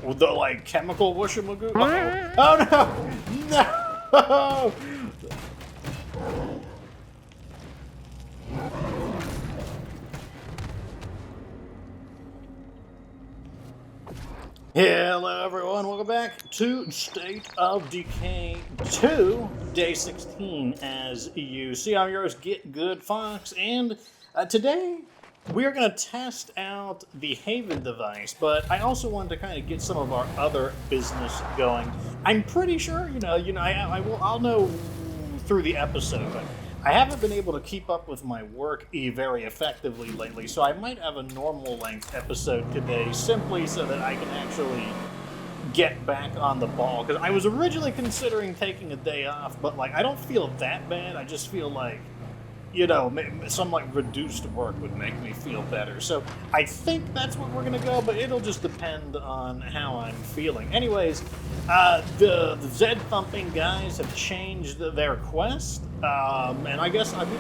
The, like, chemical whooshamagook? Oh, no! No! Hello everyone, welcome back to State of Decay 2, Day 16. As you see, I'm yours, Get Good Fox, and today we are going to test out the Haven device, but I also wanted to kind of get some of our other business going. I'm pretty sure, I'll know through the episode, but I haven't been able to keep up with my work very effectively lately, so I might have a normal length episode today simply so that I can actually get back on the ball. Because I was originally considering taking a day off, but like I don't feel that bad. I just feel like, some like reduced work would make me feel better. So I think that's what we're gonna go, but it'll just depend on how I'm feeling. Anyways, the Zed thumping guys have changed their quest, and I guess I'll do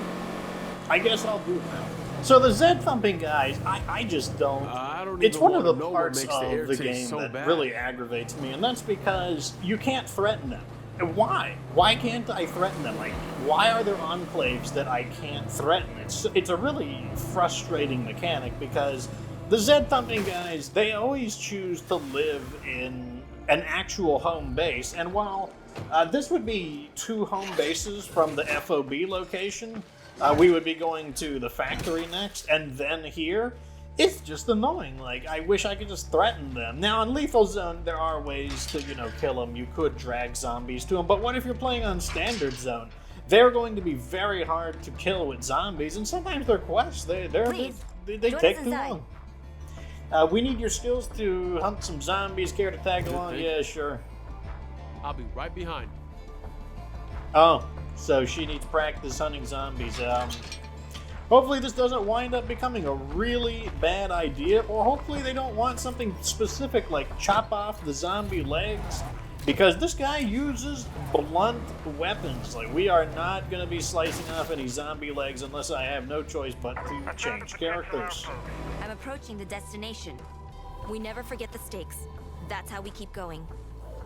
it now. So the Zed thumping guys, I just don't. It's one of the parts of the game that really aggravates me, and that's because you can't threaten them. And why? Why can't I threaten them? Like, why are there enclaves that I can't threaten? It's a really frustrating mechanic because the Zed thumping guys, they always choose to live in an actual home base. And while this would be 2 home bases from the FOB location, we would be going to the factory next and then here. It's just annoying. Like, I wish I could just threaten them. Now, in Lethal Zone, there are ways to, kill them. You could drag zombies to them. But what if you're playing on Standard Zone? They're going to be very hard to kill with zombies, and sometimes their quests, they take too long. We need your skills to hunt some zombies. Care to tag along? Yeah, sure. I'll be right behind. Oh, so she needs practice hunting zombies. Hopefully this doesn't wind up becoming a really bad idea, or hopefully they don't want something specific like chop off the zombie legs, because this guy uses blunt weapons. Like, we are not going to be slicing off any zombie legs unless I have no choice but to change characters. I'm approaching the destination. We never forget the stakes. That's how we keep going.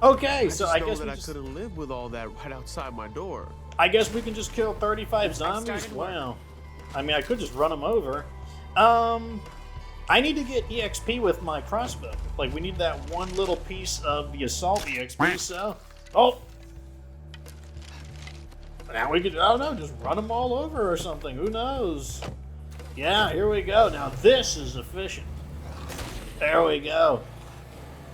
Okay, so I guess I could have lived with all that right outside my door. I guess we can just kill 35 zombies? Wow. I mean, I could just run them over. I need to get EXP with my crossbow. Like, we need that one little piece of the assault EXP, so... Oh! Now we could, I don't know, just run them all over or something. Who knows? Yeah, here we go. Now this is efficient. There we go.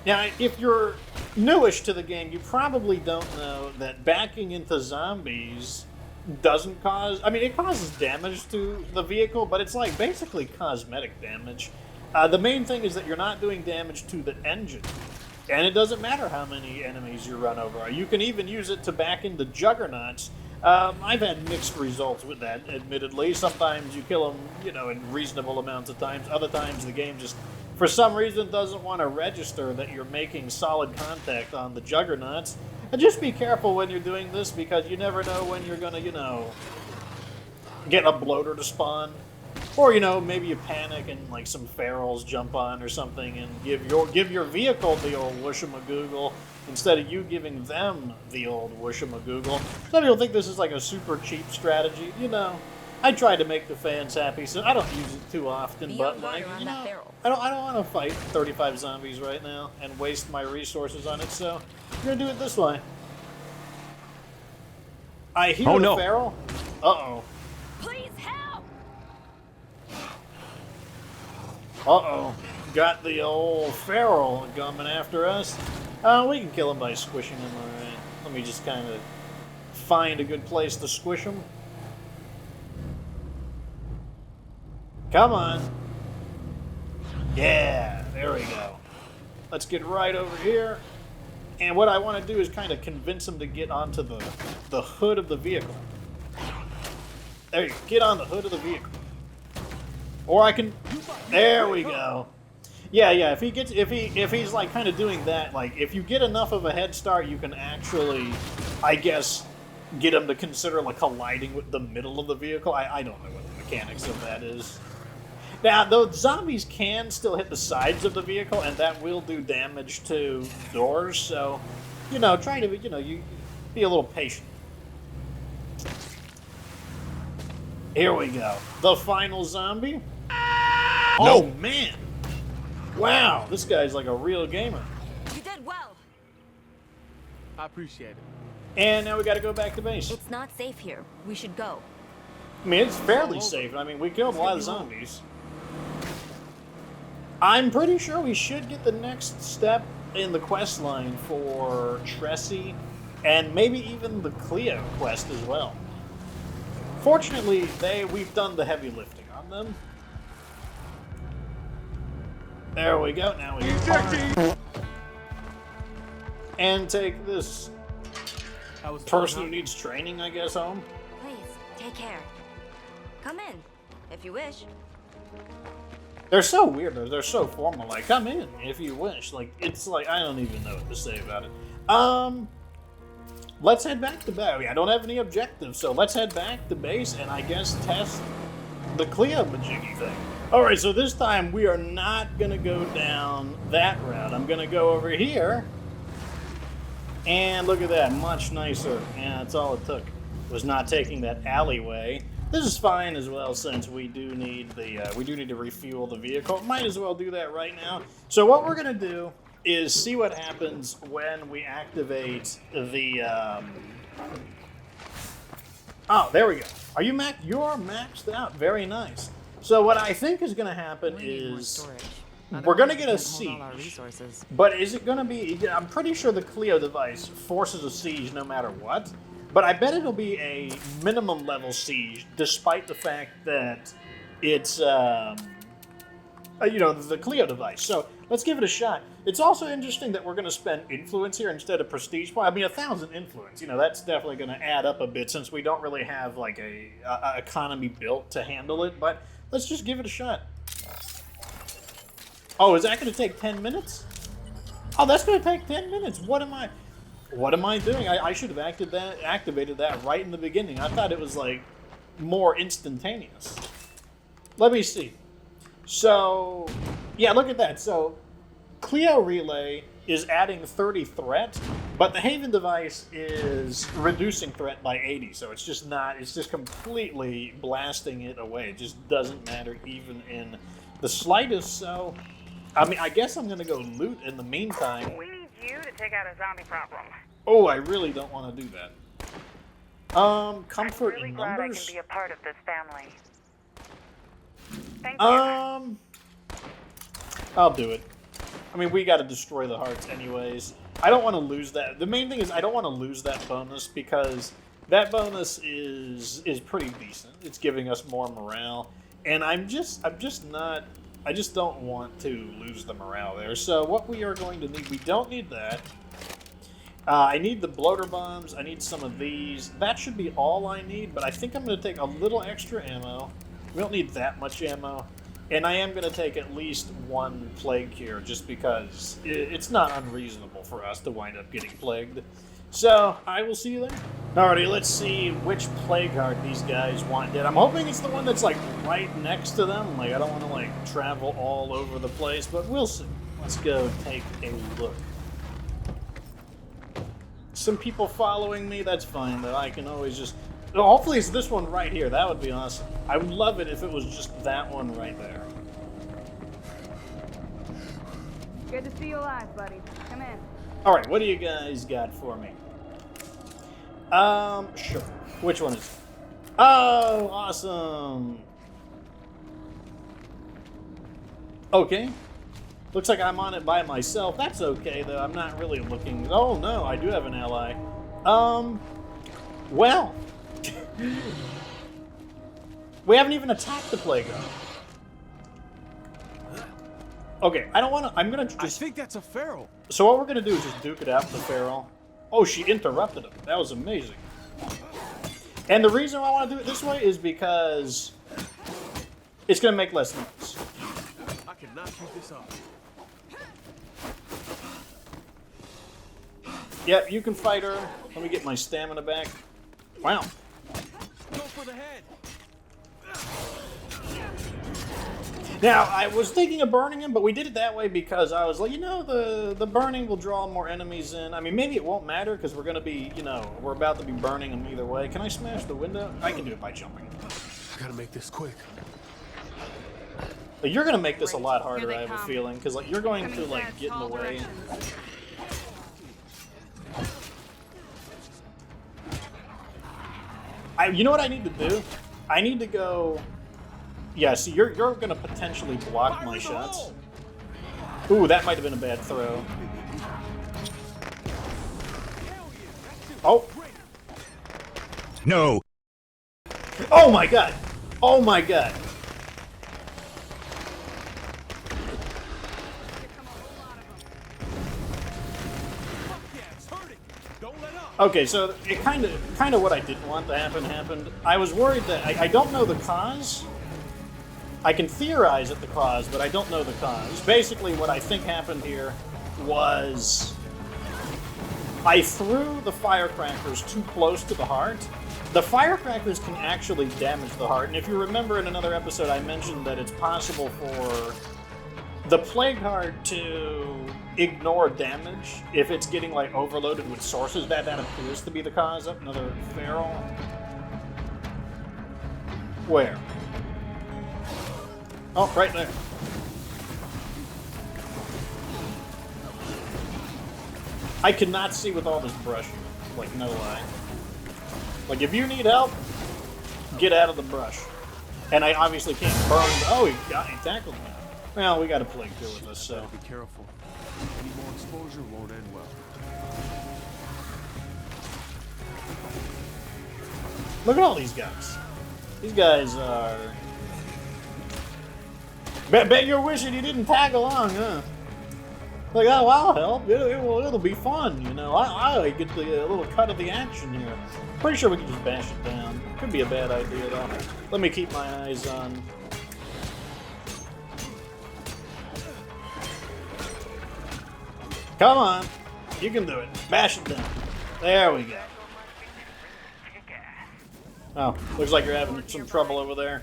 Now, if you're newish to the game, you probably don't know that backing into zombies doesn't cause... I mean, it causes damage to the vehicle, but it's like basically cosmetic damage. The main thing is that you're not doing damage to the engine. And it doesn't matter how many enemies you run over. You can even use it to back into juggernauts. I've had mixed results with that, admittedly. Sometimes you kill them, in reasonable amounts of times. Other times the game just, for some reason, doesn't want to register that you're making solid contact on the juggernauts. And just be careful when you're doing this, because you never know when you're going to, get a bloater to spawn. Or, maybe you panic and, like, some ferals jump on or something and give your vehicle the old whooshamagoogle instead of you giving them the old whooshamagoogle. Some people think this is, like, a super cheap strategy. I try to make the fans happy, so I don't use it too often, but, like, I don't want to fight 35 zombies right now and waste my resources on it, so I'm going to do it this way. I hear the feral. Uh-oh. Please help! Uh-oh. Got the old feral coming after us. We can kill him by squishing him, alright. Let me just kind of find a good place to squish him. Come on. Yeah, there we go. Let's get right over here. And what I want to do is kind of convince him to get onto the hood of the vehicle. There you go. Get on the hood of the vehicle. Or I can... There we go. Yeah, if he's like kind of doing that, like if you get enough of a head start, you can actually, I guess, get him to consider like colliding with the middle of the vehicle. I don't know what the mechanics of that is. Now, the zombies can still hit the sides of the vehicle, and that will do damage to doors. So, you know, try to, you be a little patient. Here we go. The final zombie. Nope. Oh, man. Wow, this guy's like a real gamer. You did well. I appreciate it. And now we got to go back to base. It's not safe here. We should go. I mean, it's fairly safe. I mean, we killed a lot of zombies. I'm pretty sure we should get the next step in the quest line for Tressie, and maybe even the CLEO quest as well. Fortunately, we've done the heavy lifting on them. There we go. Now we can and take this person who needs training, I guess, home. Please, take care. Come in, if you wish. They're so weird. They're so formal. Like, come in if you wish. Like, it's like, I don't even know what to say about it. Let's head back to base. I don't have any objectives, so let's head back to base and I guess test the CLEO majiggy thing. Alright, so this time we are not going to go down that route. I'm going to go over here. And look at that. Much nicer. Yeah, that's all it took. Was not taking that alleyway. This is fine as well, since we do need to refuel the vehicle. Might as well do that right now. So what we're gonna do is see what happens when we activate the. Oh, there we go. Are you max? You're maxed out. Very nice. So what I think is gonna happen is we're gonna get a siege. But is it gonna be? I'm pretty sure the CLEO device forces a siege no matter what. But I bet it'll be a minimum level siege, despite the fact that it's, the CLEO device. So let's give it a shot. It's also interesting that we're going to spend influence here instead of prestige point. I mean, 1,000 influence. That's definitely going to add up a bit since we don't really have like a economy built to handle it. But let's just give it a shot. Oh, is that going to take 10 minutes? Oh, that's going to take 10 minutes. What am I doing? I should have activated that right in the beginning. I thought it was like more instantaneous. Let me see. So, yeah, look at that. So, CLEO Relay is adding 30 threat, but the Haven device is reducing threat by 80. So it's just completely blasting it away. It just doesn't matter even in the slightest. So, I mean, I guess I'm going to go loot in the meantime. We need you to take out a zombie problem. Oh, I really don't want to do that. Comfort I'm really in glad numbers? I can be a part of this family. Thank you. I'll do it. I mean, we got to destroy the hearts anyways. I don't want to lose that. The main thing is I don't want to lose that bonus because that bonus is pretty decent. It's giving us more morale, and I just don't want to lose the morale there. So what we are going to need, we don't need that. I need the bloater bombs. I need some of these. That should be all I need, but I think I'm going to take a little extra ammo. We don't need that much ammo. And I am going to take at least one plague cure, just because it's not unreasonable for us to wind up getting plagued. So, I will see you there. Alrighty, let's see which plague heart these guys want dead. I'm hoping it's the one that's, like, right next to them. Like, I don't want to, like, travel all over the place, but we'll see. Let's go take a look. Some people following me, that's fine, though. I can always just... Hopefully it's this one right here. That would be awesome. I would love it if it was just that one right there. Good to see you alive, buddy. Come in. Alright, what do you guys got for me? Sure. Which one is it? Oh, awesome! Okay. Looks like I'm on it by myself. That's okay, though. I'm not really looking... Oh, no, I do have an ally. Well... we haven't even attacked the plague heart. Okay, I don't want to... I'm going to just... I think that's a feral. So what we're going to do is just duke it out with the feral. Oh, she interrupted him. That was amazing. And the reason why I want to do it this way is because it's going to make less noise. I cannot keep this up. Yep, you can fight her. Let me get my stamina back. Wow. Go for the head. Now, I was thinking of burning him, but we did it that way because I was like, you know, the burning will draw more enemies in. I mean, maybe it won't matter because we're going to be, you know, we're about to be burning them either way. Can I smash the window? I can do it by jumping. I gotta make this quick. But you're going to make this a lot harder, Here they I have a come. feeling, because like you're going to Coming like fast, get in the all way. directions. You know what I need to do? I need to go. Yeah, see, you're going to potentially block Fire my in the shots. hole! Ooh, that might have been a bad throw. Hell yeah, that's it. Oh. Great. No. Oh my god! Oh my god! Fuck yeah, it's hurting. Don't let up. Okay, so it kind of what I didn't want to happen happened. I was worried that I don't know the cause. I can theorize at the cause, but I don't know the cause. Basically, what I think happened here was I threw the firecrackers too close to the heart. The firecrackers can actually damage the heart, and if you remember in another episode, I mentioned that it's possible for the plague heart to ignore damage if it's getting like overloaded with sources. That appears to be the cause. Up another feral. Where? Oh, right there. I cannot see with all this brush. Like, no lie. Like, if you need help, get out of the brush. And I obviously can't burn. Oh, he tackled me. Well, we got a plague too with us, so. Be careful. Any more exposure won't end well. Look at all these guys. These guys are. Bet you're wishing you didn't tag along, huh? Like, oh, I'll help. It'll be fun, you know. I get the little cut of the action here. Pretty sure we can just bash it down. Could be a bad idea, though. Let me keep my eyes on. Come on. You can do it. Bash it down. There we go. Oh, looks like you're having some trouble over there.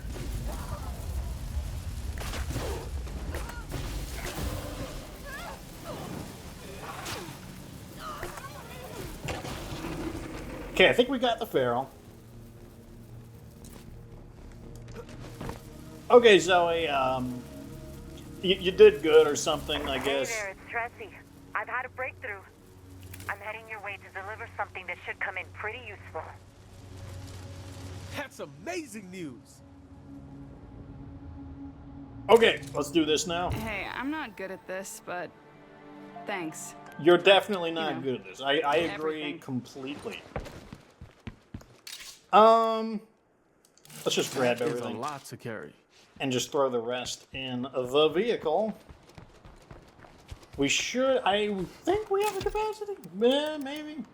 Okay, I think we got the feral. Okay, Zoe, you did good or something, I guess. Hey there, it's Tressie. I've had a breakthrough. I'm heading your way to deliver something that should come in pretty useful. That's amazing news. Okay, let's do this now. Hey, I'm not good at this, but thanks. You're definitely not You know, good at this. I agree everything. completely. Let's just grab There's a everything lot to carry. and just throw the rest in the vehicle. We should, I think we have the capacity? Maybe.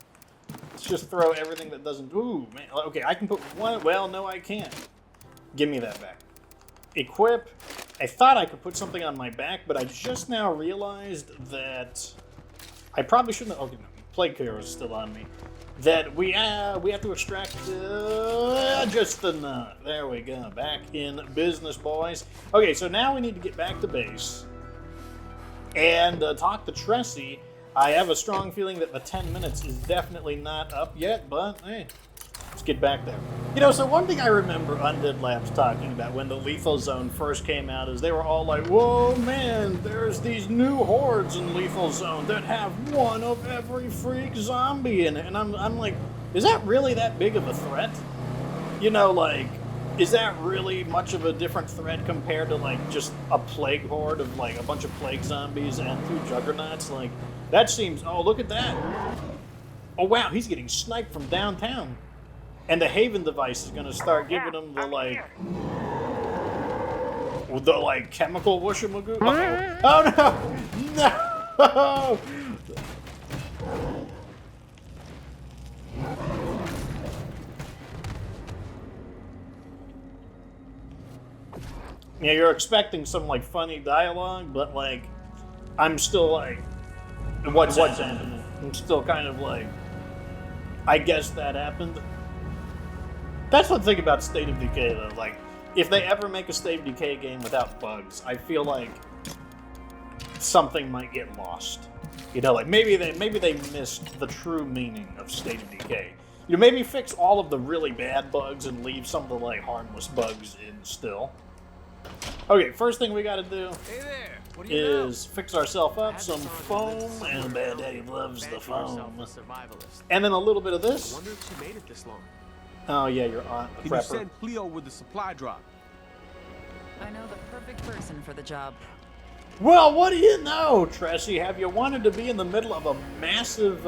Let's just throw everything that doesn't, ooh, man. Okay, I can put one, well, no I can't. Give me that back. Equip. I thought I could put something on my back, but I just now realized that I probably shouldn't have, okay, no, plague carrier is still on me. That we have to extract just enough. There we go. Back in business, boys. Okay, so now we need to get back to base and talk to Tressie. I have a strong feeling that the 10 minutes is definitely not up yet, but hey, let's get back there. You know, so one thing I remember Undead Labs talking about when the Lethal Zone first came out is they were all like, whoa, man, there's these new hordes in Lethal Zone that have one of every freak zombie in it. And I'm like, is that really that big of a threat? You know, like, is that really much of a different threat compared to, like, just a plague horde of, like, a bunch of plague zombies and 2 juggernauts? Like, that seems, oh, look at that. Oh, wow, he's getting sniped from downtown. And the Haven device is going to start giving him the, like, chemical whoosh-a-magoo. Oh, no! No! Yeah, you're expecting some, like, funny dialogue, but, like, I'm still, like, what's happening? I'm still kind of, like, I guess that happened. That's one thing about State of Decay, though. Like, if they ever make a State of Decay game without bugs, I feel like something might get lost. You know, like maybe they missed the true meaning of State of Decay. You know, maybe fix all of the really bad bugs and leave some of the like harmless bugs in still. Okay, first thing we gotta do Hey there. What do you know? is fix ourselves up I some had this foam, somewhere and Bad around Daddy here. loves the Fancy yourself foam. a survivalist. And then a little bit of I this. wonder if she made it this long. Oh yeah, you're on Can you prepper. send CLEO with the supply drop? I know the perfect person for the job. Well, what do you know, Tressie? Have you wanted to be in the middle of a massive,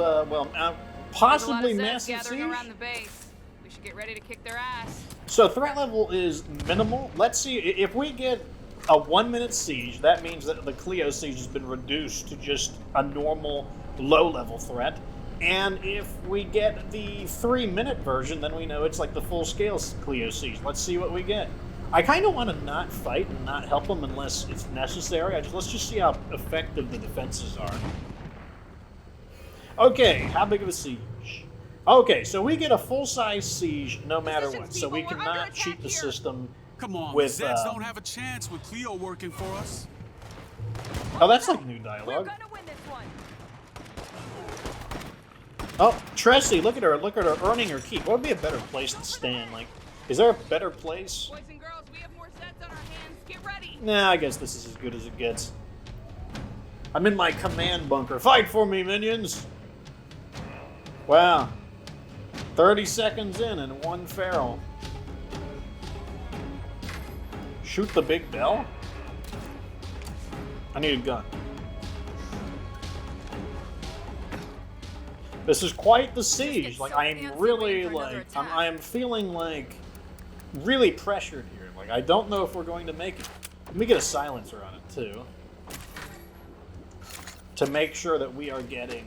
possibly massive gathering siege? around the base. We should get ready to kick their ass. So threat level is minimal. Let's see, if we get a 1-minute siege, that means that the CLEO siege has been reduced to just a normal low-level threat. And if we get the 3-minute version, then we know it's like the full-scale CLEO siege. Let's see what we get. I kind of want to not fight and not help them unless it's necessary. Let's just see how effective the defenses are. Okay, how big of a siege? Okay, so we get a full-size siege no matter what. So we cannot cheat the system. Come on, With, the Zeds don't have a chance with CLEO working for us. Oh, that's like new We're dialogue. gonna win this one. Oh, Tressie, look at her earning her keep. What would be a better place to stand? Like, is there a better place? Boys and girls, we have more sets on our hands. Get ready. Nah, I guess this is as good as it gets. I'm in my command bunker. Fight for me, minions! Wow. 30 seconds in and 1 feral. Shoot the big bell? I need a gun. This is quite the siege. Like, I am really, like, I am feeling, like, really pressured here. Like, I don't know if we're going to make it. Let me get a silencer on it, too. To make sure that we are getting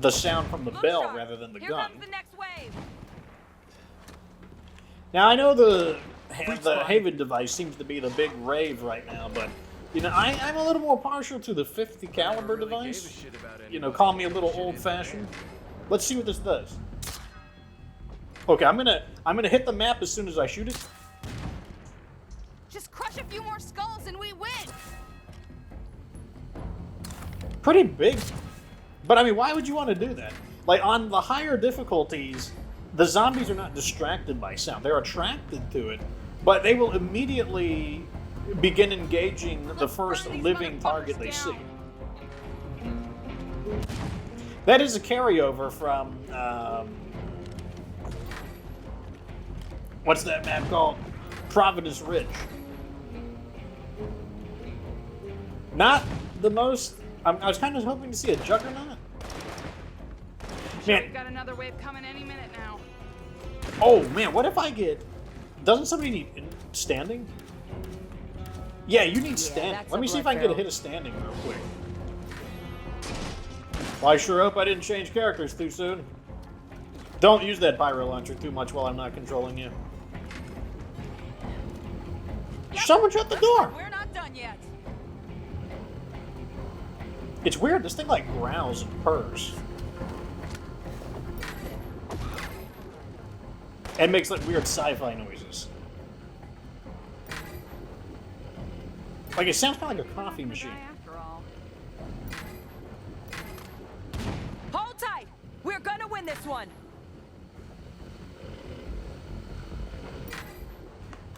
the sound from the bell rather than the Here gun. comes the next wave. Now, I know the Haven device seems to be the big rave right now, but, you know, I'm a little more partial to the 50 caliber device. You know, call me a little old-fashioned. Let's see what this does. Okay, I'm gonna hit the map as soon as I shoot it. Just crush a few more skulls and we win. Pretty big. But, I mean, why would you want to do that? Like, on the higher difficulties, the zombies are not distracted by sound. They're attracted to it, but they will immediately begin engaging the first living target they see. That is a carryover from, what's that map called? Providence Ridge. Not the most... I was kind of hoping to see a Juggernaut. Man, We've got another wave coming any minute now. oh man, what if I get... Doesn't somebody need standing? Yeah, you need standing. that's Let a me see if blood I can get a feral. hit of standing real quick. Well, I sure hope I didn't change characters too soon. Don't use that pyro launcher too much while I'm not controlling you. Someone shut the door! We're not done yet. It's weird, this thing like growls and purrs. And makes like weird sci-fi noises. Like it sounds kind of like a coffee machine. After all. Hold tight! We're gonna win this one!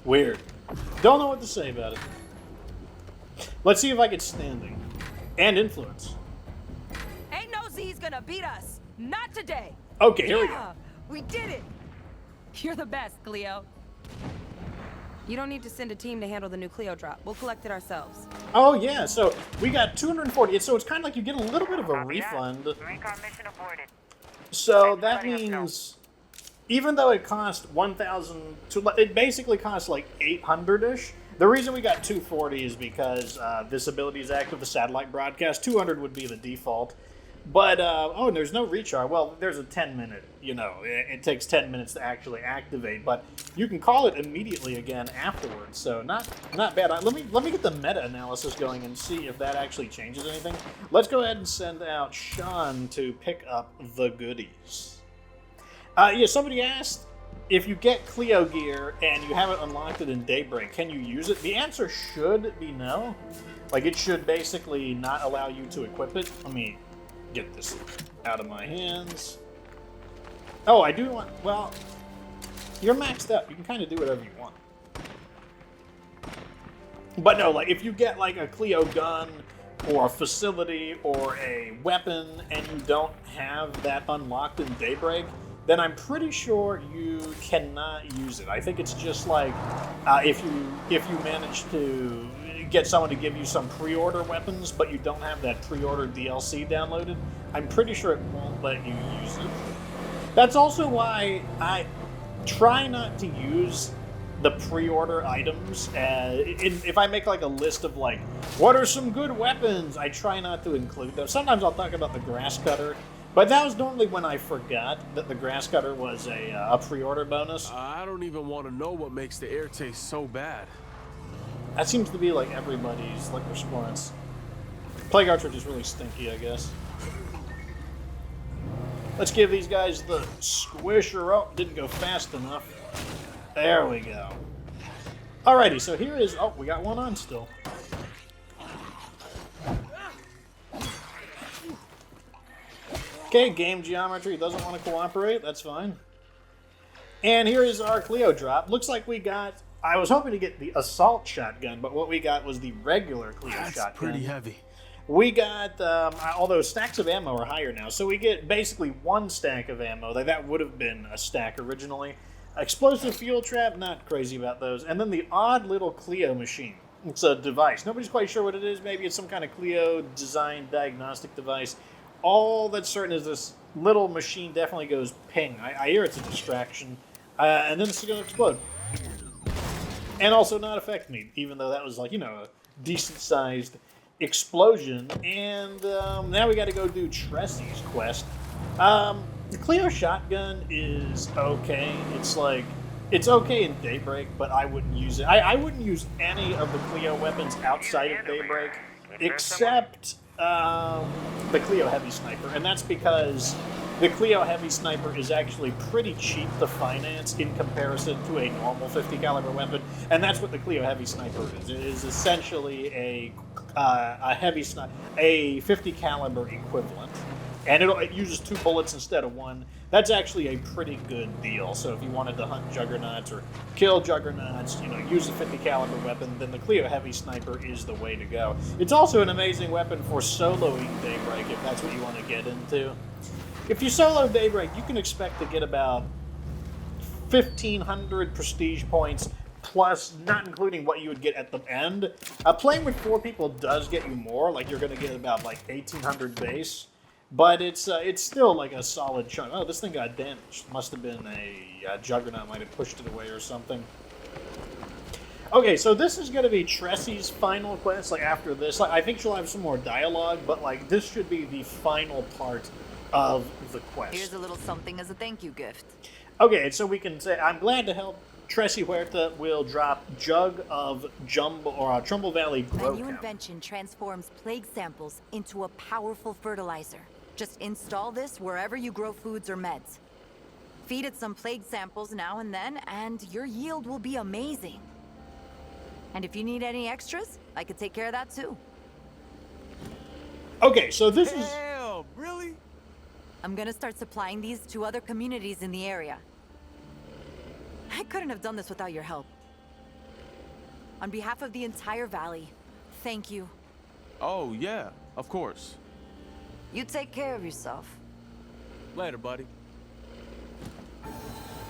Weird. Don't know what to say about it. Let's see if I get standing. And influence. Ain't no Z's gonna beat us! Not today! Okay, here we go. Yeah, we did it! You're the best, CLEO. You don't need to send a team to handle the new CLEO drop. We'll collect it ourselves. Oh yeah, so we got 240. So it's kind of like you get a little bit of a Copy that. refund. Recon mission aborted. So that Everybody else means, even though it cost 1,000, it basically costs like 800-ish. The reason we got 240 is because this ability is active, the satellite broadcast. 200 would be the default. But, oh, and there's no recharge. Well, there's a 10-minute, you know, it takes 10 minutes to actually activate. But you can call it immediately again afterwards. So not bad. Let me get the meta-analysis going and see if that actually changes anything. Let's go ahead and send out Sean to pick up the goodies. Yeah, somebody asked, if you get CLEO gear and you haven't unlocked it in Daybreak, can you use it? The answer should be no. Like, it should basically not allow you to equip it. Let me get this out of my hands. Oh, I do want... Well, you're maxed up. You can kind of do whatever you want. But no, like, if you get, like, a CLEO gun or a facility or a weapon and you don't have that unlocked in Daybreak, then I'm pretty sure you cannot use it. I think it's just like if you manage to get someone to give you some pre-order weapons, but you don't have that pre-order DLC downloaded, I'm pretty sure it won't let you use it. That's also why I try not to use the pre-order items. If I make like a list of like, what are some good weapons, I try not to include those. Sometimes I'll talk about the grass cutter, but that was normally when I forgot that the grass cutter was a pre-order bonus. I don't even want to know what makes the air taste so bad. That seems to be like everybody's like response. Plague Archer is really stinky, I guess. Let's give these guys the squisher. Oh, didn't go fast enough. There we go. Alrighty, so here is... Oh, we got one on still. Okay, game geometry doesn't want to cooperate. That's fine. And here is our CLEO drop. Looks like we got... I was hoping to get the assault shotgun, but what we got was the regular CLEO shotgun. That's pretty heavy. We got, although stacks of ammo are higher now, so we get basically one stack of ammo. That would have been a stack originally. Explosive fuel trap, not crazy about those. And then the odd little CLEO machine. It's a device. Nobody's quite sure what it is. Maybe it's some kind of CLEO designed diagnostic device. All that's certain is this little machine definitely goes ping. I hear it's a distraction. And then it's going to explode. And also not affect me, even though that was like, you know, a decent-sized explosion. And now we got to go do Tressie's quest. The CLEO shotgun is okay. It's like, it's okay in Daybreak, but I wouldn't use it. I wouldn't use any of the CLEO weapons outside of Daybreak, except the CLEO Heavy Sniper. And that's because the CLEO Heavy Sniper is actually pretty cheap to finance in comparison to a normal 50 caliber weapon. And that's what the CLEO Heavy Sniper is. It is essentially a heavy sniper, a 50 caliber equivalent. And it uses 2 bullets instead of 1. That's actually a pretty good deal. So if you wanted to hunt juggernauts or kill juggernauts, you know, use a 50 caliber weapon, then the CLEO Heavy Sniper is the way to go. It's also an amazing weapon for soloing Daybreak if that's what you want to get into. If you solo Daybreak, you can expect to get about 1,500 prestige points, plus not including what you would get at the end. Playing with 4 people does get you more. Like, you're going to get about like 1,800 base. But it's still like a solid chunk. Oh, this thing got damaged. Must have been a juggernaut might have pushed it away or something. Okay, so this is going to be Tressie's final quest. Like after this, like I think she'll have some more dialogue, but like this should be the final part of the quest. Here's a little something as a thank you gift. Okay, so we can say I'm glad to help. Tressie Huerta will drop Jug of Trumbull Valley Grow. My new invention transforms plague samples into a powerful fertilizer. Just install this wherever you grow foods or meds. Feed it some plague samples now and then, and your yield will be amazing. And if you need any extras, I could take care of that too. Okay, so this is... Damn, really? I'm gonna start supplying these to other communities in the area. I couldn't have done this without your help. On behalf of the entire valley, thank you. Oh, yeah, of course. You take care of yourself. Later, buddy.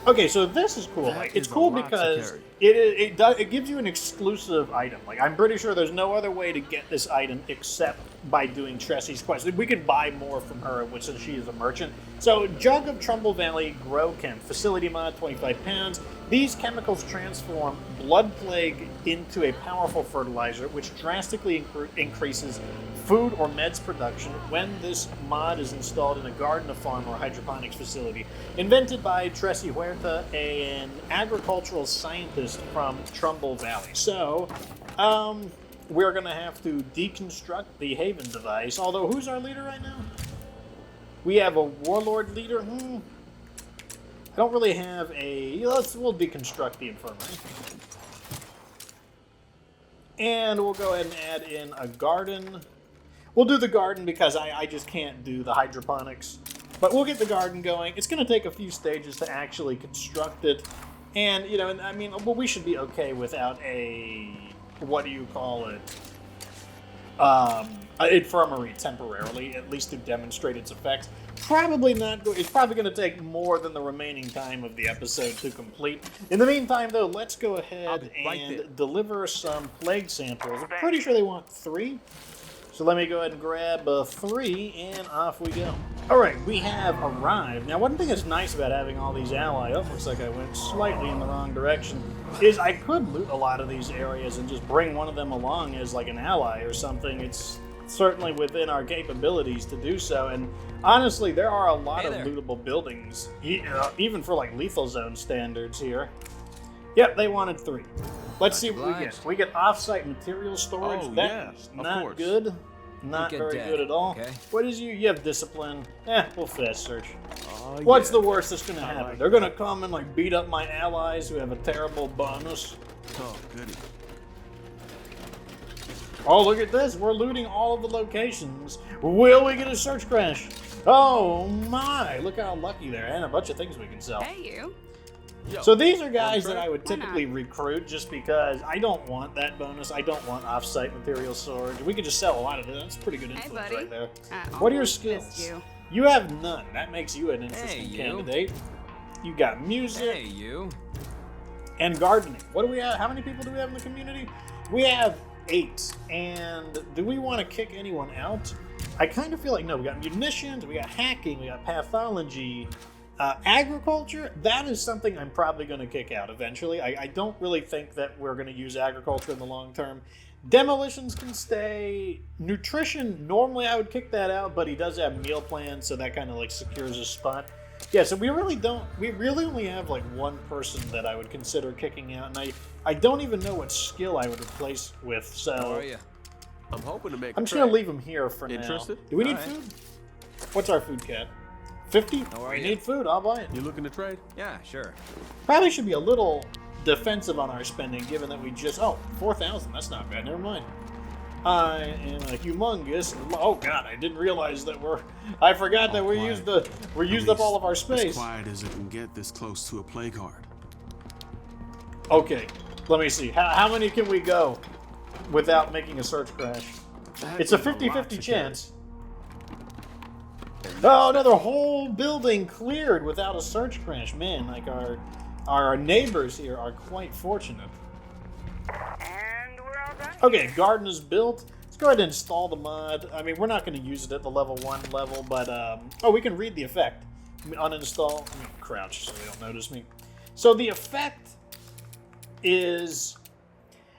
Okay, so this is cool. Like, it's cool because it gives you an exclusive item. Like, I'm pretty sure there's no other way to get this item except by doing Tressie's quest. We can buy more from her, which since she is a merchant. So, Jug of Trumbull Valley Grow Chem. Facility mod, 25 pounds. These chemicals transform blood plague into a powerful fertilizer, which drastically increases food or meds production when this mod is installed in a garden, a farm, or hydroponics facility. Invented by Tressie Huerta, an agricultural scientist from Trumbull Valley. So, we're going to have to deconstruct the Haven device. Although, who's our leader right now? We have a warlord leader. I don't really have a... We'll deconstruct the infirmary. And we'll go ahead and add in a garden. We'll do the garden because I just can't do the hydroponics. But we'll get the garden going. It's going to take a few stages to actually construct it. And, you know, I mean, well, we should be okay without a... What do you call it? Infirmary temporarily, at least to demonstrate its effects. Probably not. It's probably going to take more than the remaining time of the episode to complete. In the meantime, though, let's go ahead and deliver some plague samples. I'm pretty sure they want 3. So let me go ahead and grab 3, and off we go. All right, we have arrived. Now, one thing that's nice about having all these allies, oh, looks like I went slightly in the wrong direction, is I could loot a lot of these areas and just bring one of them along as like an ally or something. It's certainly within our capabilities to do so, and honestly, there are a lot of lootable buildings, even for like lethal zone standards here. Yep, they wanted 3. Let's see what we get. We get off-site material storage. Oh, That's yeah, not good. Not very good at all. Okay. What is you? You have discipline. We'll fast search. What's the worst that's going to happen? They're going to come and like beat up my allies who have a terrible bonus. Oh, goody. Oh, look at this. We're looting all of the locations. Will we get a search crash? Oh my, look how lucky there. And a bunch of things we can sell. Hey, you. So these are guys that I would typically recruit just because I don't want that bonus. I don't want off-site material storage. We could just sell a lot of it. That's pretty good influence buddy. right there. I What are your almost missed skills? you. You have none. That makes you an interesting you. candidate. You got music Hey, you. and gardening. What do we have? How many people do we have in the community? We have 8. And do we want to kick anyone out? I kind of feel like no. We got munitions, we got hacking, we got pathology, agriculture. That is something I'm probably going to kick out eventually. I don't really think that we're going to use agriculture in the long term. Demolitions can stay. Nutrition, normally I would kick that out, but he does have meal plans, so that kind of like secures his spot. Yeah, so we really only have like one person that I would consider kicking out, and I don't even know what skill I would replace with, so... How are you? I'm hoping to make I'm just going to leave him here for Interested? now. Do we need All right. food? What's our food cap? 50? How are We you? need food, I'll buy it. You looking to trade? Yeah, sure. Probably should be a little defensive on our spending, given that we just... Oh, 4,000, that's not bad, never mind. I am a humongous... Oh god, I didn't realize that I forgot that we used up all of our As space. quiet as it can get this close to a plague heart. Okay, let me see. How many can we go without making a search crash? It's a 50-50 chance. Oh, another whole building cleared without a search crash. Man, like our neighbors here are quite fortunate. And we're all done. Okay, garden is built. Let's go ahead and install the mod. I mean, we're not going to use it at the level 1 level, but oh, we can read the effect. Uninstall. I'm going to crouch so they don't notice me. So the effect is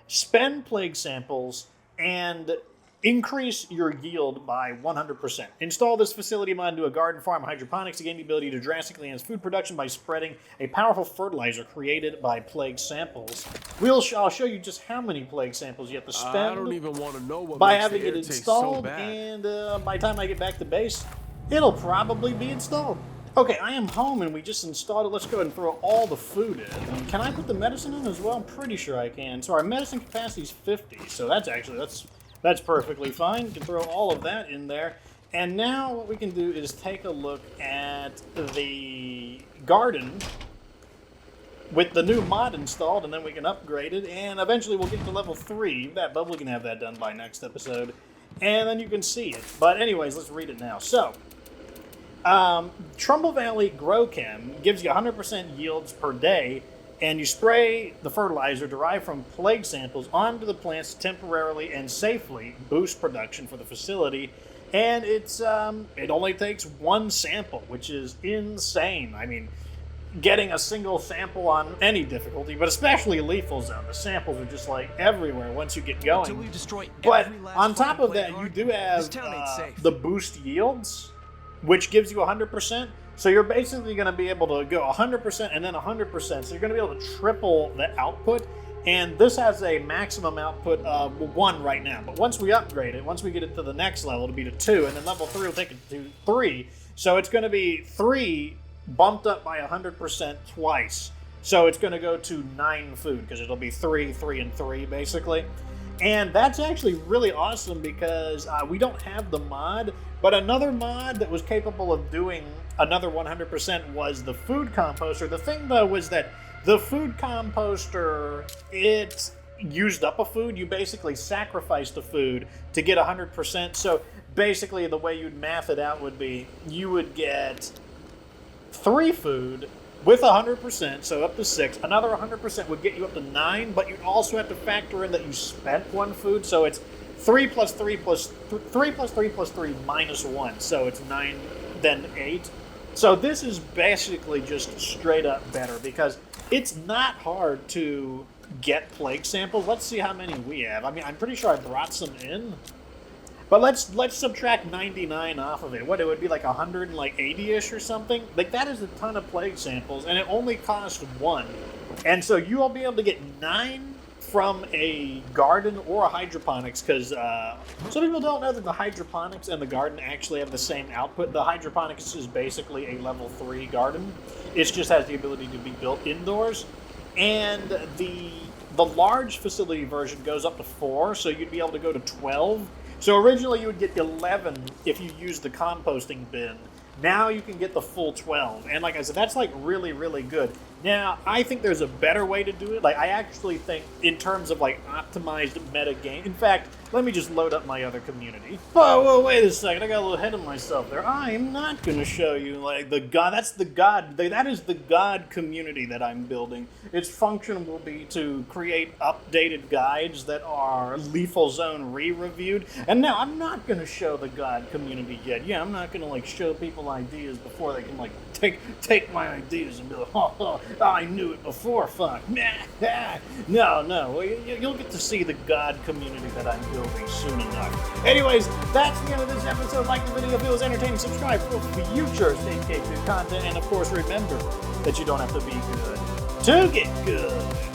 spend plague samples and increase your yield by 100%. Install this facility mod into a garden farm hydroponics to gain the ability to drastically enhance food production by spreading a powerful fertilizer created by plague samples. I'll show you just how many plague samples you have to spend I don't even want to know what by makes having the it air taste installed, so bad. and by the time I get back to base, it'll probably be installed. Okay, I am home and we just installed it. Let's go ahead and throw all the food in. And can I put the medicine in as well? I'm pretty sure I can. So our medicine capacity is 50, so that's perfectly fine. You can throw all of that in there. And now what we can do is take a look at the garden with the new mod installed, and then we can upgrade it, and eventually we'll get to level 3. That Bubble can have that done by next episode. And then you can see it. But anyways, let's read it now. So, Trumbull Valley Grow Chem gives you 100% yields per day, and you spray the fertilizer derived from plague samples onto the plants to temporarily and safely boost production for the facility. And it only takes 1 sample, which is insane. I mean, getting a single sample on any difficulty, but especially lethal zone, the samples are just like everywhere once you get going. Until we destroy But every last on top fucking of that, plague you heart, do this have town ain't safe. the boost yields, which gives you 100%. So you're basically going to be able to go 100% and then 100%. So you're going to be able to triple the output. And this has a maximum output of 1 right now. But once we upgrade it, once we get it to the next level, it'll be to 2. And then level 3 will take it to 3. So it's going to be 3 bumped up by 100% twice. So it's going to go to 9 food because it'll be 3, 3, and 3 basically. And that's actually really awesome because we don't have the mod, but another mod that was capable of doing another 100% was the food composter. The thing though was that the food composter, it used up a food. You basically sacrificed a food to get 100%. So basically the way you'd math it out would be you would get 3 food with 100%, so up to 6. Another 100% would get you up to 9, but you'd also have to factor in that you spent 1 food, so it's 3 plus 3 plus 3 plus 3 plus 3 minus 1, so it's 9, then 8. So this is basically just straight up better because it's not hard to get plague samples. Let's see how many we have. I mean, I'm pretty sure I brought some in. But let's subtract 99 off of it. What, it would be like 180-ish or something? Like, that is a ton of plague samples, and it only costs 1. And so you will be able to get 9 from a garden or a hydroponics, because some people don't know that the hydroponics and the garden actually have the same output. The hydroponics is basically a level 3 garden. It just has the ability to be built indoors. And the large facility version goes up to 4, so you'd be able to go to 12. So originally you would get 11 if you used the composting bin. Now you can get the full 12. And like I said, that's like really, really good. Now, I think there's a better way to do it. Like, I actually think in terms of like optimized meta game. In fact, let me just load up my other community. Oh, well, wait a second. I got a little ahead of myself there. I am not going to show you like the God. That's the God. That is the God community that I'm building. Its function will be to create updated guides that are Lethal Zone re-reviewed. And now I'm not going to show the God community yet. Yeah, I'm not going to like show people ideas before they can like take my ideas and be like, oh, I knew it before, fuck. No, you'll get to see the God community that I'm building soon enough. Anyways, that's the end of this episode. Like the video if it was entertaining, subscribe for future State K2 content, and of course remember that you don't have to be good to get good.